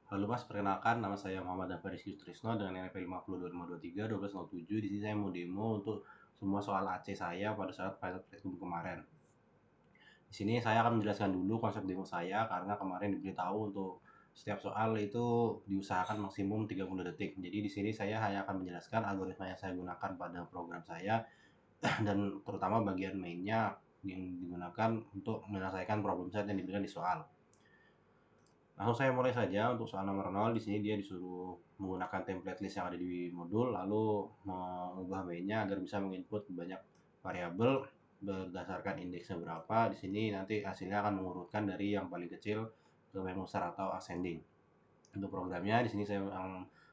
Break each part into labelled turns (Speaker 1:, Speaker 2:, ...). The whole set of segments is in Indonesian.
Speaker 1: Halo Mas, perkenalkan nama saya Muhammad Dafar Rizky Sutrisno dengan NPWP 502523 1207. Di sini saya mau demo untuk semua soal AC saya pada saat pilot praktikum kemarin. Di sini saya akan menjelaskan dulu konsep demo saya karena kemarin diberitahu untuk setiap soal itu diusahakan maksimum 30 detik. Jadi di sini saya hanya akan menjelaskan algoritma yang saya gunakan pada program saya dan terutama bagian mainnya yang digunakan untuk menyelesaikan problem set yang diberikan di soal. Langsung saya mulai saja untuk soal nomor 0. Di sini dia disuruh menggunakan template list yang ada di modul, lalu mengubah mainnya agar bisa menginput banyak variabel berdasarkan indeksnya berapa. Di sini nanti hasilnya akan mengurutkan dari yang paling kecil ke yang besar atau ascending. Untuk programnya di sini saya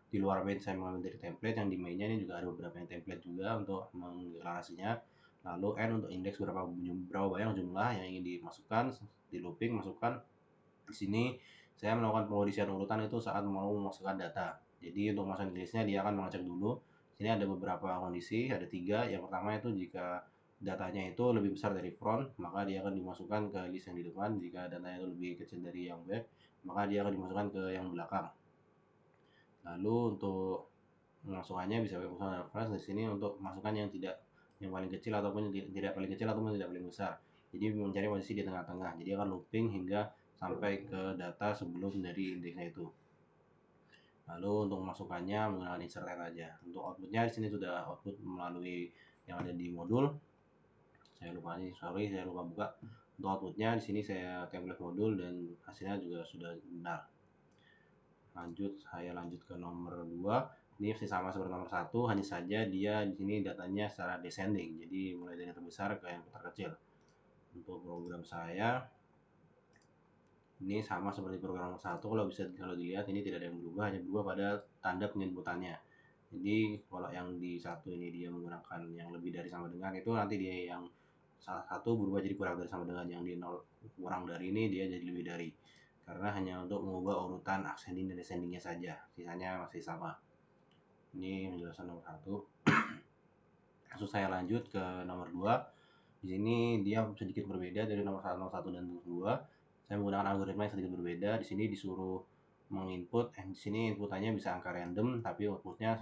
Speaker 1: di luar main saya mengambil dari template, yang di mainnya ini juga ada beberapa yang template juga untuk mendeklarasinya. Lalu n untuk indeks berapa banyak jumlah yang ingin dimasukkan, di looping masukkan. Di sini saya melakukan pengondisian urutan itu saat mau memasukkan data. Jadi untuk masuk listnya dia akan mengecek dulu. Sini ada beberapa kondisi, ada 3. Yang pertama itu jika datanya itu lebih besar dari front, maka dia akan dimasukkan ke list yang di depan. Jika datanya itu lebih kecil dari yang back, maka dia akan dimasukkan ke yang belakang. Lalu untuk pemasukannya bisa pakai fungsi reference. Di sini untuk masukkan yang paling kecil ataupun tidak paling kecil ataupun tidak paling besar. Jadi mencari posisi di tengah-tengah. Jadi akan looping hingga sampai ke data sebelum dari indeksnya itu. Lalu untuk masukannya menggunakan insert n aja. Untuk outputnya di sini sudah output melalui yang ada di modul. Saya lupa buka. Untuk outputnya di sini saya template modul dan hasilnya juga sudah benar. Saya lanjut ke nomor 2. Ini masih sama seperti nomor 1, hanya saja dia di sini datanya secara descending. Jadi mulai dari yang terbesar ke yang terkecil. Untuk program saya ini sama seperti program nomor 1. Kalau dilihat ini tidak ada yang berubah, hanya berubah pada tanda penginputannya. Jadi kalau yang di satu ini dia menggunakan yang lebih dari sama dengan, itu nanti dia yang salah satu berubah jadi kurang dari sama dengan, yang di 0 kurang dari ini dia jadi lebih dari, karena hanya untuk mengubah urutan ascending dan descendingnya saja, sisanya masih sama. Ini penjelasan nomor 1. Langsung saya lanjut ke nomor 2. Di sini dia sedikit berbeda dari nomor 1 dan nomor 2. Saya menggunakan algoritma yang sedikit berbeda. Di sini disuruh menginput, di sini inputannya bisa angka random, tapi outputnya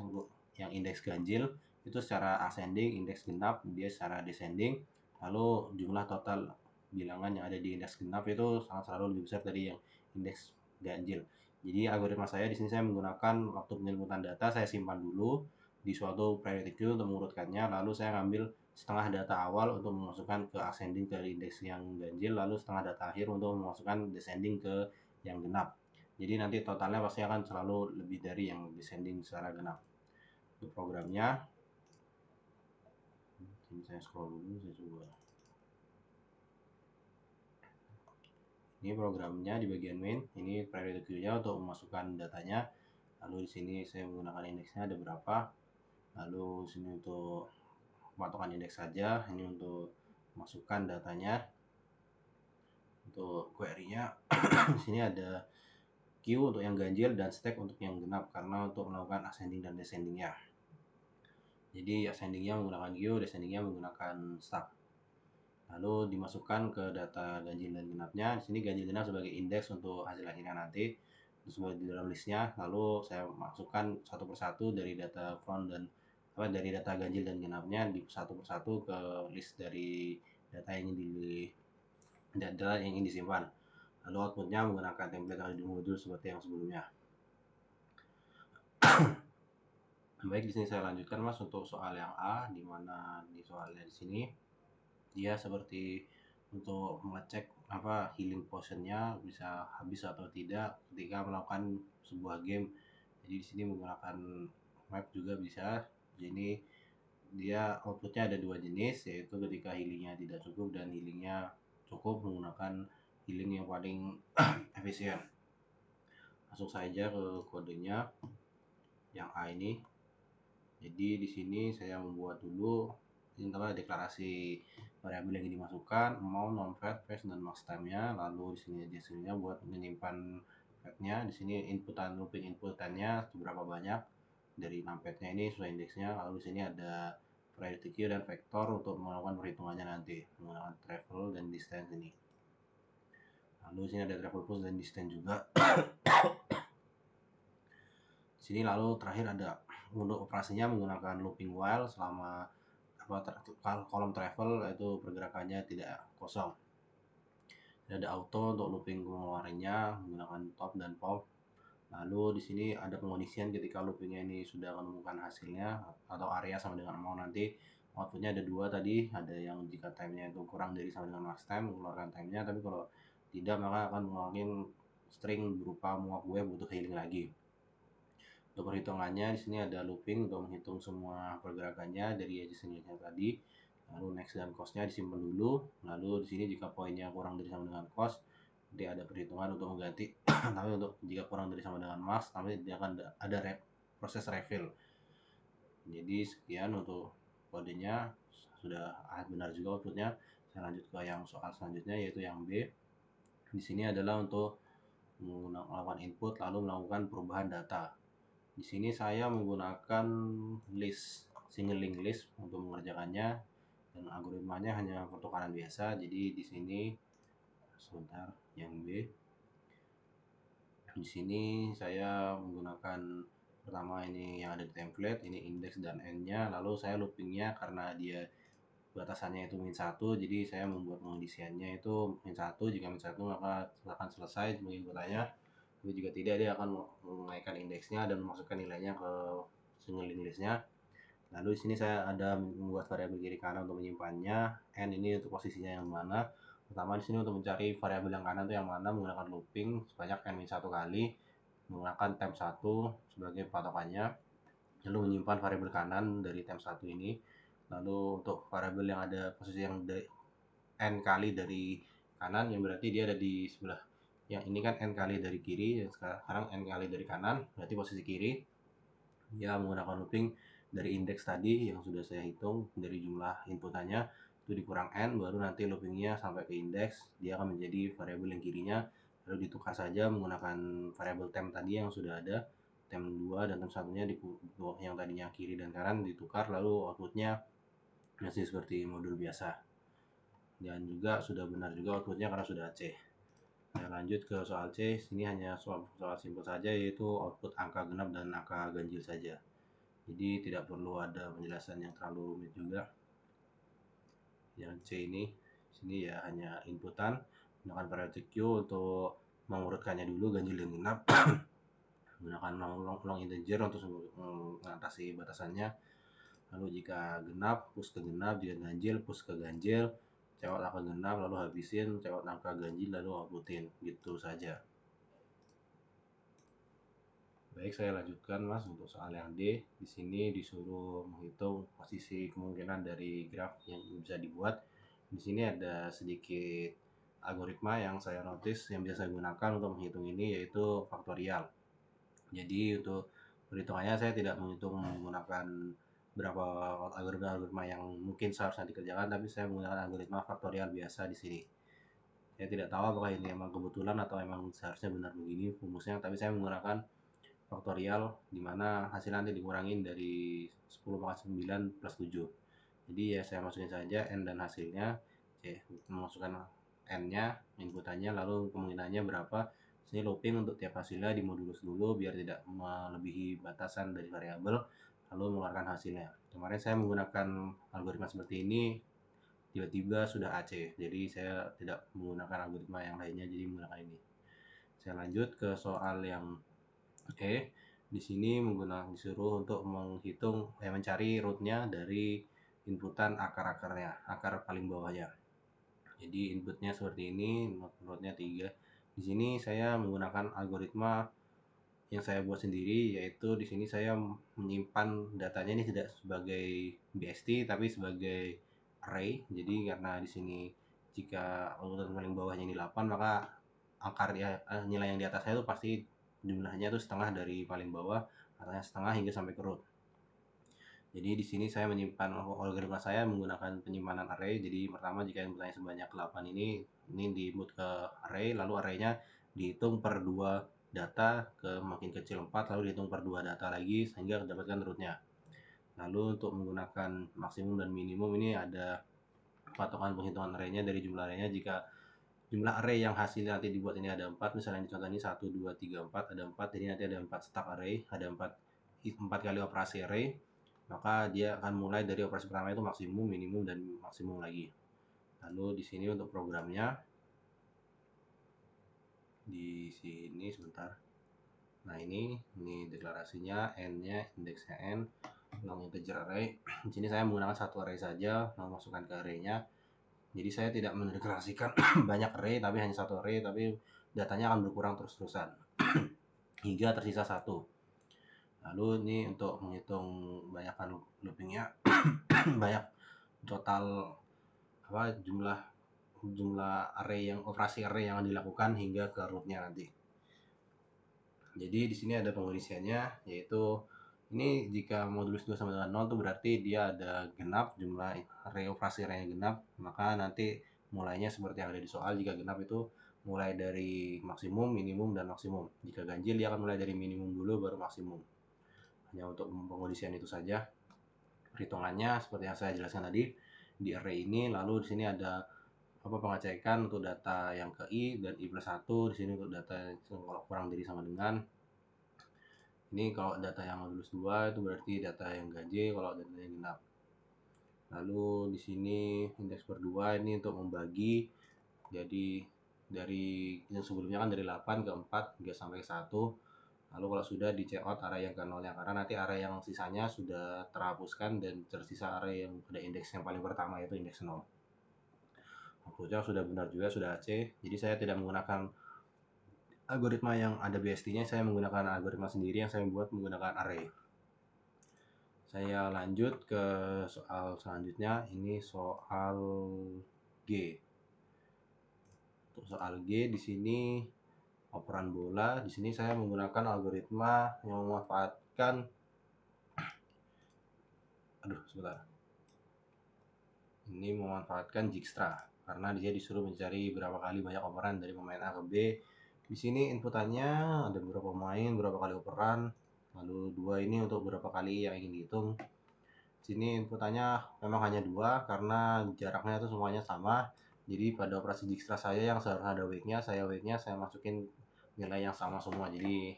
Speaker 1: yang indeks ganjil itu secara ascending, indeks genap dia secara descending. Lalu jumlah total bilangan yang ada di indeks genap itu selalu lebih besar dari yang indeks ganjil. Jadi algoritma saya di sini saya menggunakan waktu penginputan data, saya simpan dulu di suatu priority queue untuk mengurutkannya, lalu saya ngambil setengah data awal untuk memasukkan ke ascending ke indeks yang ganjil, lalu setengah data akhir untuk memasukkan descending ke yang genap. Jadi nanti totalnya pasti akan selalu lebih dari yang descending secara genap. Untuk programnya, ini saya scroll dulu, saya coba. Ini programnya di bagian main, ini priority queue-nya untuk memasukkan datanya. Lalu di sini saya menggunakan indeksnya ada berapa. Lalu sini untuk patokan indeks saja, ini untuk masukkan datanya. Untuk query-nya di sini ada queue untuk yang ganjil dan stack untuk yang genap, karena untuk melakukan ascending dan descending-nya. Jadi ascending-nya menggunakan queue, descending-nya menggunakan stack. Lalu dimasukkan ke data ganjil dan genapnya. Di sini ganjil genap sebagai indeks untuk hasil akhirnya nanti sesuai di dalam listnya. Lalu saya masukkan satu persatu dari data front dan dari data ganjil dan genapnya di satu persatu ke list dari data yang ingin disimpan. Lalu outputnya menggunakan template yang ada di modul seperti yang sebelumnya. Baik, di sini saya lanjutkan Mas untuk soal yang A, di mana di soalnya di sini dia seperti untuk mengecek healing potionnya bisa habis atau tidak ketika melakukan sebuah game. Jadi di sini menggunakan map juga bisa. Jadi dia outputnya ada 2 jenis, yaitu ketika healingnya tidak cukup dan healingnya cukup menggunakan healing yang paling efisien. Masuk saja ke kodenya yang A ini. Jadi di sini saya membuat dulu intinya deklarasi variabel yang dimasukkan, amount, non-fat, phase, dan max time-nya. Lalu di sini hasilnya buat menyimpan fatnya. Di sini looping inputannya berapa banyak dari numpad-nya ini sesuai indeksnya. Lalu di sini ada priority queue dan vektor untuk melakukan perhitungannya nanti menggunakan travel dan distance ini. Lalu di sini ada travel push dan distance juga. Sini lalu terakhir ada untuk operasinya menggunakan looping while selama kolom travel, itu pergerakannya tidak kosong. Ada auto untuk looping pengeluarannya menggunakan top dan pop. Lalu di sini ada pengondisian ketika loopingnya ini sudah menemukan hasilnya atau area sama dengan mau, nanti outputnya ada dua tadi, ada yang jika timenya itu kurang dari sama dengan max time mengeluarkan timenya, tapi kalau tidak maka akan mengeluarkan string berupa muak gue butuh healing lagi. Untuk perhitungannya di sini ada looping untuk menghitung semua pergerakannya dari edge seniornya tadi. Lalu next dan costnya disimpan dulu. Lalu di sini jika poinnya kurang dari sama dengan cost, nanti ada perhitungan untuk mengganti. Tapi untuk jika kurang dari sama dengan max, nanti dia akan ada proses refill. Jadi sekian untuk kodenya, sudah benar juga outputnya. Saya lanjut ke yang soal selanjutnya, yaitu yang B. Di sini adalah untuk melakukan input lalu melakukan perubahan data. Di sini saya menggunakan single link list untuk mengerjakannya, dan algoritmanya hanya pertukaran biasa. Jadi di sini sebentar, yang B. Di sini saya menggunakan pertama ini yang ada di template, ini index dan n-nya, lalu saya loopingnya karena dia batasannya itu -1, jadi saya membuat pengondisiannya itu -1. Jika -1 maka akan selesai inputannya, tapi jika tidak dia akan menaikkan indeksnya dan memasukkan nilainya ke single link listnya. Lalu di sini saya ada membuat variabel kiri kanan untuk menyimpannya. N ini untuk posisinya yang mana. Pertama di sini untuk mencari variabel yang kanan itu yang mana, menggunakan looping sebanyak n-1 kali, menggunakan temp 1 sebagai patokannya, lalu menyimpan variabel kanan dari temp 1 ini. Lalu untuk variabel yang ada posisi yang n kali dari kanan, yang berarti dia ada di sebelah yang ini kan n kali dari kiri, yang sekarang n kali dari kanan, berarti posisi kiri. Ya menggunakan looping dari indeks tadi yang sudah saya hitung dari jumlah inputannya itu dikurang n, baru nanti loopingnya sampai ke indeks, dia akan menjadi variabel yang kirinya, lalu ditukar saja menggunakan variabel temp tadi yang sudah ada, temp 2 dan temp 1-nya yang tadinya kiri dan kanan ditukar, lalu outputnya masih seperti modul biasa. Dan juga sudah benar juga outputnya karena sudah C. Saya lanjut ke soal C. Sini hanya soal simpel saja, yaitu output angka genap dan angka ganjil saja. Jadi tidak perlu ada penjelasan yang terlalu rumit juga. Yang C ini, sini ya hanya inputan menggunakan periodic queue untuk mengurutkannya dulu ganjil dan genap. Menggunakan long integer untuk mengatasi batasannya. Lalu jika genap, push ke genap, jika ganjil, push ke ganjil, cewek angka genap, lalu habisin, cewek angka ganjil, lalu outputin, gitu saja. Baik, saya lanjutkan Mas untuk soal yang D. Di sini disuruh menghitung posisi kemungkinan dari graf yang bisa dibuat. Di sini ada sedikit algoritma yang saya notice yang bisa saya gunakan untuk menghitung ini, yaitu faktorial. Jadi untuk perhitungannya saya tidak menghitung menggunakan berapa algoritma yang mungkin seharusnya dikerjakan, tapi saya menggunakan algoritma faktorial biasa di sini. Saya tidak tahu apakah ini emang kebetulan atau emang seharusnya benar begini rumusnya, tapi saya menggunakan faktorial di mana hasilnya nanti dikurangin dari 10 pangkat 9 plus 7. Jadi ya saya masukin saja n dan hasilnya, memasukkan n-nya, inputannya, lalu kemungkinannya berapa. Sini looping untuk tiap hasilnya dimodulus dulu biar tidak melebihi batasan dari variabel, lalu mengeluarkan hasilnya. Kemarin saya menggunakan algoritma seperti ini, tiba-tiba sudah AC, jadi saya tidak menggunakan algoritma yang lainnya, jadi menggunakan ini. Saya lanjut ke soal yang di sini disuruh untuk menghitung mencari rootnya dari inputan akar-akarnya, akar paling bawahnya. Jadi inputnya seperti ini, rootnya 3. Di sini saya menggunakan algoritma yang saya buat sendiri, yaitu di sini saya menyimpan datanya ini tidak sebagai BST tapi sebagai array. Jadi karena di sini jika urutan paling bawahnya ini 8, maka nilai yang di atasnya itu pasti jumlahnya itu setengah dari paling bawah, artinya setengah hingga sampai ke root. Jadi di sini saya menyimpan algoritma saya menggunakan penyimpanan array. Jadi pertama jika inputnya sebanyak 8 ini diinput ke array, lalu arraynya dihitung per 2 data ke makin kecil 4, lalu dihitung per 2 data lagi sehingga mendapatkan rootnya. Lalu untuk menggunakan maksimum dan minimum ini ada patokan penghitungan arraynya dari jumlah arraynya. Jika jumlah array yang hasilnya nanti dibuat ini ada 4, misalnya di contoh ini 1, 2, 3, 4, ada 4, jadi nanti ada 4 stack array, ada 4 kali operasi array, maka dia akan mulai dari operasi pertama itu maksimum, minimum, dan maksimum lagi. Lalu di sini untuk programnya, di sini sebentar. Nah ini deklarasinya, n-nya, indeksnya n, long integer array. Di sini saya menggunakan satu array saja, memasukkan ke array-nya. Jadi saya tidak mendeklarasikan banyak array, tapi hanya satu array, tapi datanya akan berkurang terus-terusan hingga tersisa satu. Lalu ini untuk menghitung banyakkan loopingnya, banyak total jumlah array yang operasi array yang dilakukan hingga ke rootnya nanti. Jadi di sini ada pengisiannya, yaitu ini jika modulus 2 sama dengan 0 itu berarti dia ada genap, jumlah array operasi array yang genap, maka nanti mulainya seperti yang ada di soal. Jika genap itu mulai dari maksimum, minimum, dan maksimum. Jika ganjil dia akan mulai dari minimum dulu baru maksimum. Hanya untuk pengondisian itu saja. Perhitungannya seperti yang saya jelaskan tadi di array ini. Lalu di sini ada pengecekan untuk data yang ke i dan i plus 1. Di sini untuk data yang kurang dari sama dengan. Ini kalau data yang modulus 2 itu berarti data yang ganjil, kalau data yang genap. Lalu di sini indeks per 2 ini untuk membagi. Jadi dari yang sebelumnya kan dari 8 ke 4 hingga sampai 1. Lalu kalau sudah di check out array yang ke 0-nya, karena nanti array yang sisanya sudah terhapuskan dan tersisa array yang ada indeks yang paling pertama yaitu indeks 0. Outputnya sudah benar juga, sudah AC. Jadi saya tidak menggunakan algoritma yang ada BST-nya, saya menggunakan algoritma sendiri yang saya buat menggunakan array. Saya lanjut ke soal selanjutnya, ini soal G. Untuk soal G di sini operan bola, di sini saya menggunakan algoritma yang memanfaatkan ini memanfaatkan Dijkstra, karena dia disuruh mencari berapa kali banyak operan dari pemain A ke B. Di sini inputannya ada beberapa pemain, berapa kali operan, lalu 2 ini untuk berapa kali yang ingin dihitung. Di sini inputannya memang hanya 2 karena jaraknya itu semuanya sama. Jadi pada operasi Dijkstra saya yang seharusnya ada weight-nya, saya masukin nilai yang sama semua. Jadi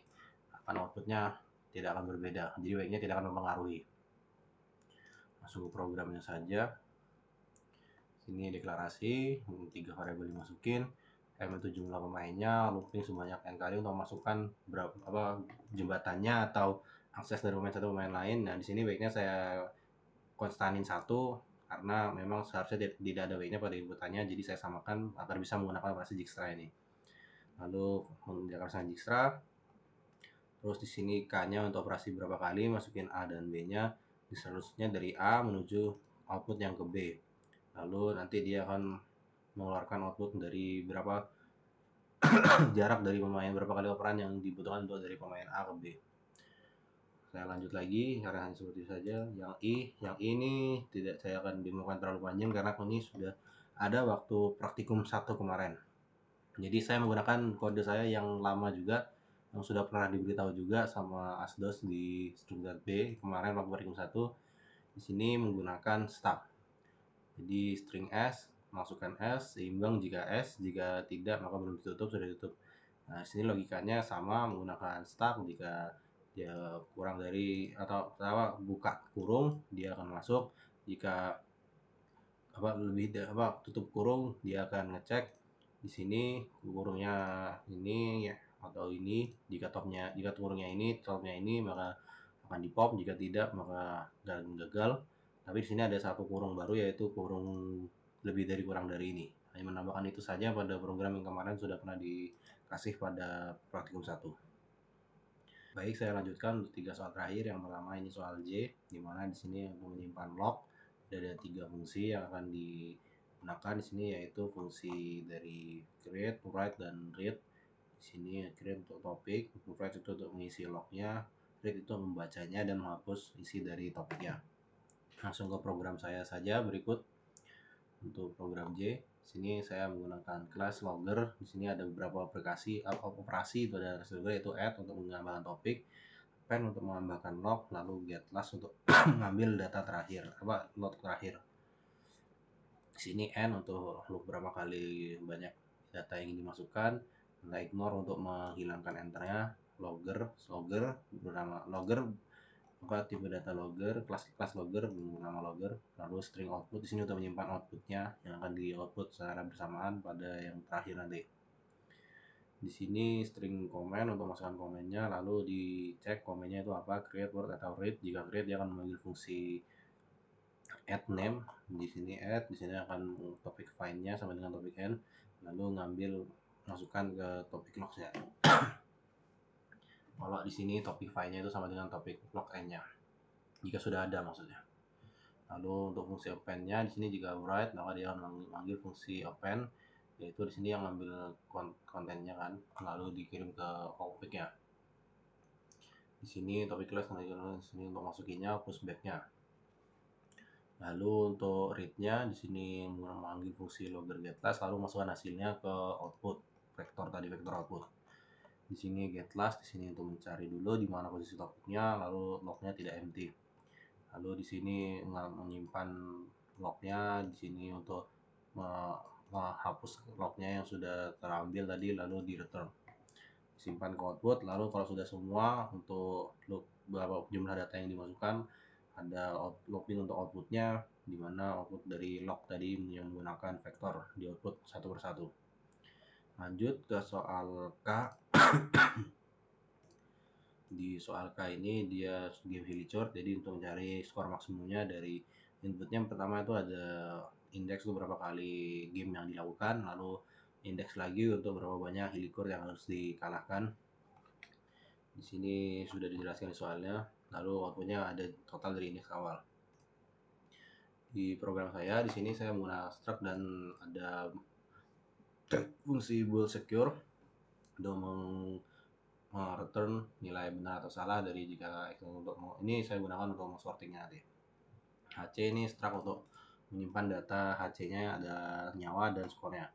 Speaker 1: akan outputnya tidak akan berbeda. Jadi weight-nya tidak akan mempengaruhi. Langsung ke programnya saja. Sini deklarasi, 3 variabel dimasukin, M itu jumlah pemainnya, looping sebanyak n kali untuk memasukkan berapa jembatannya atau akses dari pemain satu pemain lain. Nah di sini weight-nya saya konstanin 1 karena memang seharusnya tidak ada weight-nya pada inputannya, jadi saya samakan agar bisa menggunakan operasi Dijkstra ini. Lalu menggunakan Dijkstra, terus di sini K-nya untuk operasi berapa kali, masukin A dan B-nya, seterusnya dari A menuju output yang ke B. Lalu nanti dia akan mengeluarkan output dari berapa jarak dari pemain, berapa kali operan yang dibutuhkan untuk dari pemain A ke B. Saya lanjut lagi, karena hanya seperti saja. Yang I ini tidak saya akan demokan terlalu panjang karena ini sudah ada waktu praktikum 1 kemarin. Jadi saya menggunakan kode saya yang lama juga, yang sudah pernah diberitahu juga sama Asdos di Struktur B kemarin waktu praktikum 1. Di sini menggunakan start. Jadi string S, masukkan S, seimbang jika S, jika tidak maka belum ditutup, sudah ditutup. Nah, sini logikanya sama, menggunakan stack. Jika dia kurang dari atau buka kurung, dia akan masuk. Jika tutup kurung, dia akan ngecek di sini kurungnya ini ya atau ini. Jika kurungnya ini, topnya ini, maka akan di pop. Jika tidak maka gagal. Tapi di sini ada satu kurung baru, yaitu kurung lebih dari kurang dari ini. Hanya menambahkan itu saja pada program yang kemarin sudah pernah dikasih pada praktikum 1. Baik, saya lanjutkan untuk 3 soal terakhir. Yang pertama ini soal J, di mana di sini menyimpan log. Ada 3 fungsi yang akan digunakan di sini, yaitu fungsi dari create, write, dan read. Di sini create untuk topik, write itu untuk mengisi lognya, read itu membacanya dan menghapus isi dari topiknya. Langsung ke program saya saja berikut. Untuk program J, sini saya menggunakan kelas logger. Di sini ada beberapa operasi pada kelas logger, yaitu add untuk menambahkan topik, pen untuk menambahkan log, lalu get last untuk mengambil data terakhir, log terakhir. Di sini n untuk log berapa kali banyak data yang ingin dimasukkan. Kita ignore untuk menghilangkan enternya. Logger bernama logger, tipe data logger, kelas logger bernama logger. Lalu string output di sini untuk menyimpan outputnya yang akan di output secara bersamaan pada yang terakhir nanti. Di sini string comment untuk masukkan komennya, lalu dicek komennya itu apa, create word atau read. Jika create dia akan memanggil fungsi add name. Di sini add, di sini akan topik find-nya sama dengan topik end, lalu ngambil masukkan ke topik logs-nya. Kalau di sini topik find-nya itu sama dengan topik log end-nya jika sudah ada maksudnya. Lalu untuk fungsi append-nya di sini jika write maka dia akan memanggil fungsi append, yaitu di sini yang ngambil kontennya kan, lalu dikirim ke topiknya. Di sini topik class, di sini untuk masukinnya pushback-nya. Lalu untuk read-nya di sini memanggil fungsi logger getLast, lalu masukkan hasilnya ke output vektor tadi, vektor output. Di sini getLast, di sini untuk mencari dulu di mana posisi topiknya, lalu lognya tidak empty. Lalu di sini menyimpan lognya, di sini untuk menghapus lognya yang sudah terambil tadi, lalu di return. Simpan ke output. Lalu kalau sudah semua untuk berapa jumlah data yang dimasukkan, ada looping untuk outputnya, di mana output dari log tadi yang menggunakan vektor di output satu persatu. Lanjut ke soal K. Di soal K ini dia game Hillichord, jadi untuk mencari skor maksimumnya dari inputnya pertama itu ada indeks itu berapa kali game yang dilakukan, lalu indeks lagi untuk berapa banyak Hillichord yang harus dikalahkan. Di sini sudah dijelaskan di soalnya. Lalu outputnya ada total dari indeks awal. Di program saya di sini saya menggunakan struct dan ada fungsi bool secure untuk return nilai benar atau salah dari jika untuk ini saya gunakan untuk sortingnya nanti. HC ini struct untuk menyimpan data HC-nya, ada nyawa dan skornya.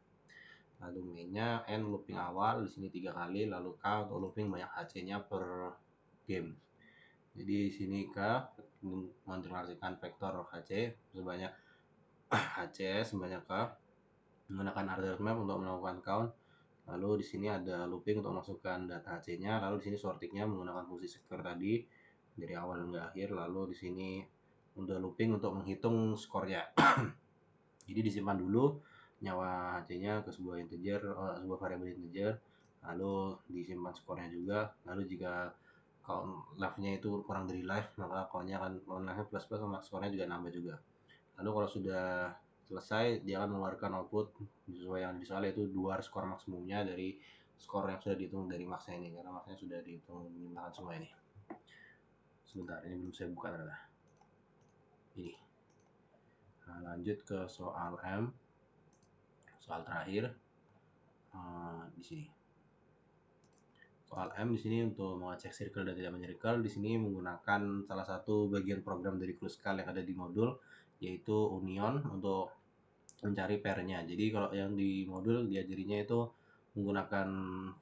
Speaker 1: Lalu mainnya n looping awal di sini 3 kali, lalu k untuk looping banyak HC-nya per game. Jadi di sini k mengenerasikan vektor HC sebanyak HCS sebanyak k, menggunakan array map untuk melakukan count. Lalu di sini ada looping untuk masukkan data HC-nya, lalu di sini sortingnya menggunakan fungsi secure tadi dari awal hingga akhir. Lalu di sini untuk looping untuk menghitung skornya. Jadi disimpan dulu nyawa HC-nya ke sebuah integer, sebuah variabel integer, lalu disimpan skornya juga. Lalu jika count life-nya itu kurang dari life, maka count-nya akan life plus sama skornya juga nambah juga. Lalu kalau sudah selesai, dia akan mengeluarkan output sesuai yang disoal, yaitu 2 skor maksimumnya dari skor yang sudah dihitung dari maksnya ini, karena maksnya sudah dihitung menggunakan semua ini. Sebentar, ini belum saya buka ternyata. Ini. Nah, lanjut ke soal M. Soal terakhir di sini. Soal M di sini untuk mengecek circle dan tidak menyircle, di sini menggunakan salah satu bagian program dari Cluscal yang ada di modul, yaitu union untuk mencari pairnya. Jadi kalau yang di modul diajarinya itu menggunakan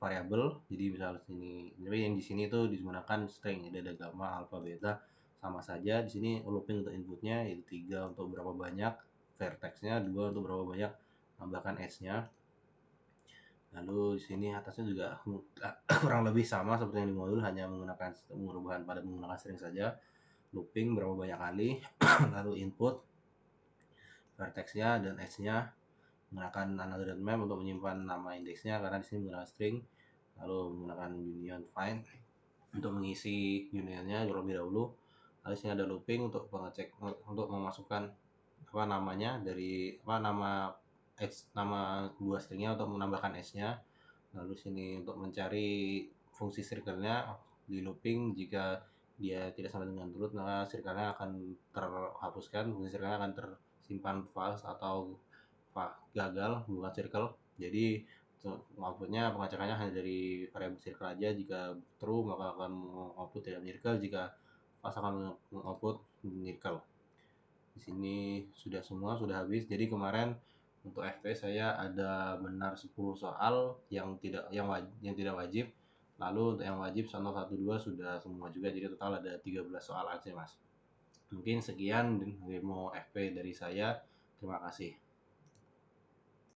Speaker 1: variabel. Jadi misalnya sini, tapi yang di sini itu digunakan string. Jadi ada gamma, alpha, beta sama saja. Di sini looping untuk inputnya yaitu 3 untuk berapa banyak vertexnya, 2 untuk berapa banyak tambahkan edge-nya. Lalu di sini atasnya juga kurang lebih sama seperti yang di modul, hanya menggunakan perubahan pada menggunakan string saja. Looping berapa banyak kali, lalu input vertexnya dan edge-nya, menggunakan another map untuk menyimpan nama indeksnya karena di sini menggunakan string, lalu menggunakan union find untuk mengisi unionnya terlebih dahulu. Lalu sini ada looping untuk pengecek, untuk memasukkan apa namanya dari nama edge, nama buah stringnya untuk menambahkan edge-nya. Lalu sini untuk mencari fungsi circle-nya di looping, jika dia tidak sama dengan root maka circle-nya akan terhapuskan, fungsi circle-nya akan tersimpan false atau gagal, bukan circle. Jadi outputnya pengecekannya hanya dari variabel circle aja. Jika true maka akan output tidak circle, jika false akan output circle. Di sini sudah semua, sudah habis. Jadi kemarin untuk FP saya ada benar 10 soal yang tidak wajib. Lalu untuk yang wajib 1, 1, 2 sudah semua juga. Jadi total ada 13 soal aja, Mas. Mungkin sekian demo FP dari saya. Terima kasih.